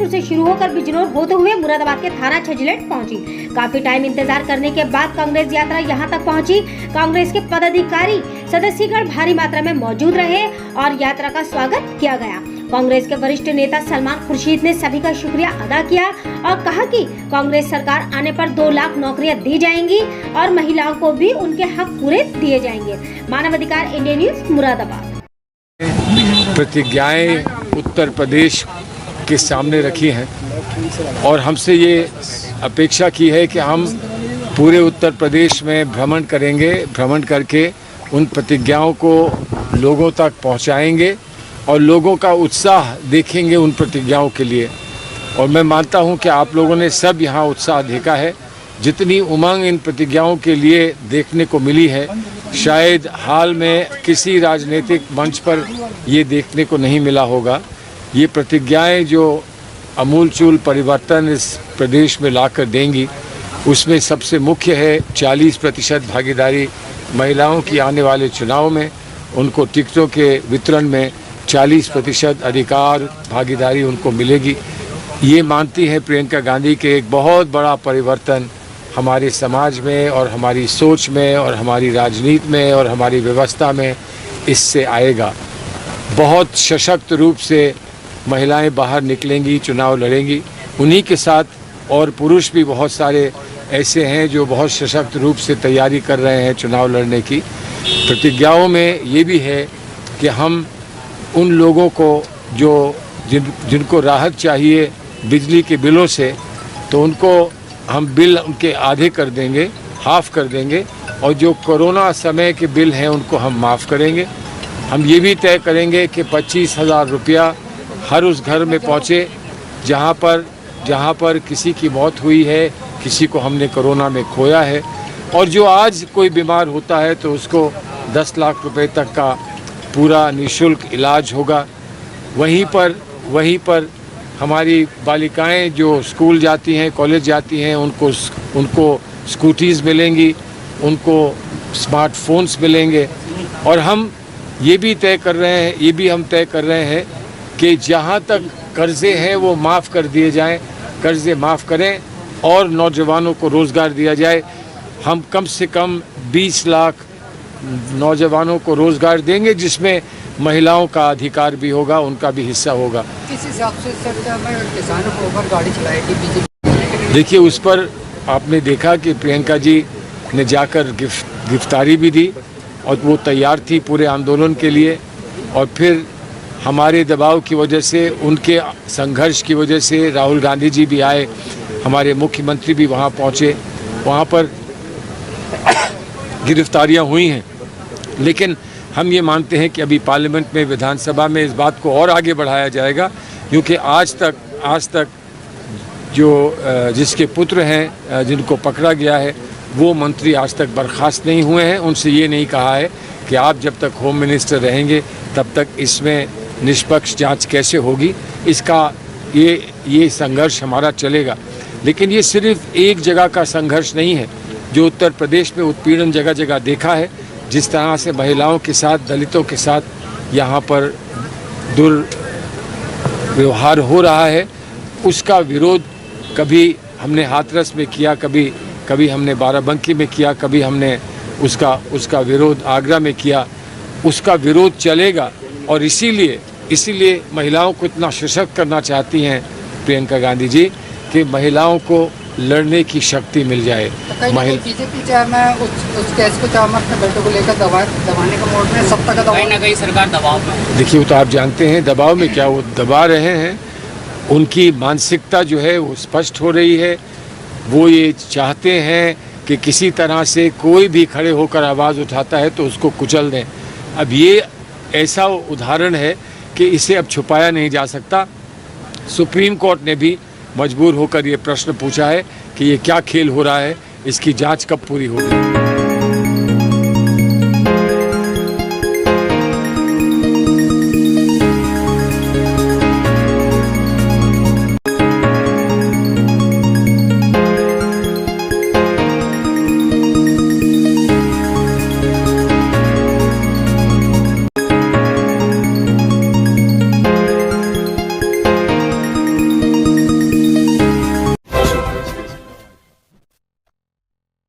भरतपुर से शुरू होकर बिजनौर होते हुए मुरादाबाद के थाना छजिलेट पहुंची। काफी टाइम इंतजार करने के बाद कांग्रेस यात्रा यहां तक पहुंची। कांग्रेस के पदाधिकारी सदस्यगण भारी मात्रा में मौजूद रहे और यात्रा का स्वागत किया गया। कांग्रेस के वरिष्ठ नेता सलमान खुर्शीद ने सभी का शुक्रिया अदा किया और कहा कि कांग्रेस सरकार आने पर 2 लाख नौकरियां दी जाएंगी और महिलाओं को भी उनके हक पूरे दिए जाएंगे। मानव अधिकार इंडिया न्यूज मुरादाबाद। प्रतिज्ञाएं उत्तर प्रदेश के सामने रखी हैं और हमसे ये अपेक्षा की है कि हम पूरे उत्तर प्रदेश में भ्रमण करेंगे। भ्रमण करके उन प्रतिज्ञाओं को लोगों तक पहुंचाएंगे और लोगों का उत्साह देखेंगे उन प्रतिज्ञाओं के लिए। और मैं मानता हूं कि आप लोगों ने सब यहाँ उत्साह देखा है। जितनी उमंग इन प्रतिज्ञाओं के लिए देखने को मिली है, शायद हाल में किसी राजनीतिक मंच पर ये देखने को नहीं मिला होगा। ये प्रतिज्ञाएं जो अमूलचूल परिवर्तन इस प्रदेश में लाकर देंगी, उसमें सबसे मुख्य है 40% भागीदारी महिलाओं की आने वाले चुनाव में। उनको टिकटों के वितरण में 40% अधिकार भागीदारी उनको मिलेगी। ये मानती है प्रियंका गांधी के एक बहुत बड़ा परिवर्तन हमारे समाज में और हमारी सोच में और हमारी राजनीति में और हमारी व्यवस्था में इससे आएगा। बहुत सशक्त रूप से महिलाएं बाहर निकलेंगी, चुनाव लड़ेंगी। उन्हीं के साथ और पुरुष भी बहुत सारे ऐसे हैं जो बहुत सशक्त रूप से तैयारी कर रहे हैं चुनाव लड़ने की। प्रतिज्ञाओं में ये भी है कि हम उन लोगों को जिनको राहत चाहिए बिजली के बिलों से, तो उनको हम बिल उनके आधे कर देंगे, हाफ कर देंगे। और जो कोरोना समय के बिल हैं उनको हम माफ़ करेंगे। हम ये भी तय करेंगे कि 25,000 रुपया हर उस घर में पहुँचे जहाँ पर किसी की मौत हुई है, किसी को हमने कोरोना में खोया है। और जो आज कोई बीमार होता है तो उसको 10 लाख रुपए तक का पूरा निःशुल्क इलाज होगा। वहीं पर हमारी बालिकाएं जो स्कूल जाती हैं, कॉलेज जाती हैं, उनको स्कूटीज़ मिलेंगी, उनको स्मार्टफोन्स मिलेंगे। और हम ये भी तय कर रहे हैं कि जहाँ तक कर्ज़े हैं वो माफ़ कर दिए जाएं, कर्ज़े माफ़ करें और नौजवानों को रोज़गार दिया जाए। हम कम से कम 20 लाख नौजवानों को रोज़गार देंगे, जिसमें महिलाओं का अधिकार भी होगा, उनका भी हिस्सा होगा। किस हिसाब से किसानों को ऊपर गाड़ी चलाएगी बीजेपी? देखिए, उस पर आपने देखा कि प्रियंका जी ने जाकर गिरफ्तारी भी दी और वो तैयार थी पूरे आंदोलन के लिए। और फिर हमारे दबाव की वजह से, उनके संघर्ष की वजह से राहुल गांधी जी भी आए, हमारे मुख्यमंत्री भी वहाँ पहुँचे। वहाँ पर गिरफ्तारियाँ हुई हैं, लेकिन हम ये मानते हैं कि अभी पार्लियामेंट में, विधानसभा में इस बात को और आगे बढ़ाया जाएगा, क्योंकि आज तक जिसके पुत्र हैं जिनको पकड़ा गया है, वो मंत्री आज तक बर्खास्त नहीं हुए हैं। उनसे ये नहीं कहा है कि आप जब तक होम मिनिस्टर रहेंगे तब तक इसमें निष्पक्ष जांच कैसे होगी। इसका ये संघर्ष हमारा चलेगा। लेकिन ये सिर्फ एक जगह का संघर्ष नहीं है। जो उत्तर प्रदेश में उत्पीड़न जगह जगह देखा है, जिस तरह से महिलाओं के साथ, दलितों के साथ यहाँ पर दुर्व्यवहार हो रहा है, उसका विरोध कभी हमने हाथरस में किया, कभी हमने बाराबंकी में किया, कभी हमने उसका विरोध आगरा में किया। उसका विरोध चलेगा और इसीलिए महिलाओं को इतना सशक्त करना चाहती हैं प्रियंका गांधी जी कि महिलाओं को लड़ने की शक्ति मिल जाए। बीजेपी चेयरमैन उस केस को अपने बेटों को लेकर दबाने का मोड में, सत्ता का दबाव, कहीं सरकार दबाव में। देखिए, वो तो आप जानते हैं दबाव में क्या, वो दबा रहे हैं। उनकी मानसिकता जो है वो स्पष्ट हो रही है। वो ये चाहते हैं कि किसी तरह से कोई भी खड़े होकर आवाज़ उठाता है तो उसको कुचल दें। अब ये ऐसा उदाहरण है कि इसे अब छुपाया नहीं जा सकता। सुप्रीम कोर्ट ने भी मजबूर होकर ये प्रश्न पूछा है कि ये क्या खेल हो रहा है, इसकी जांच कब पूरी होगी।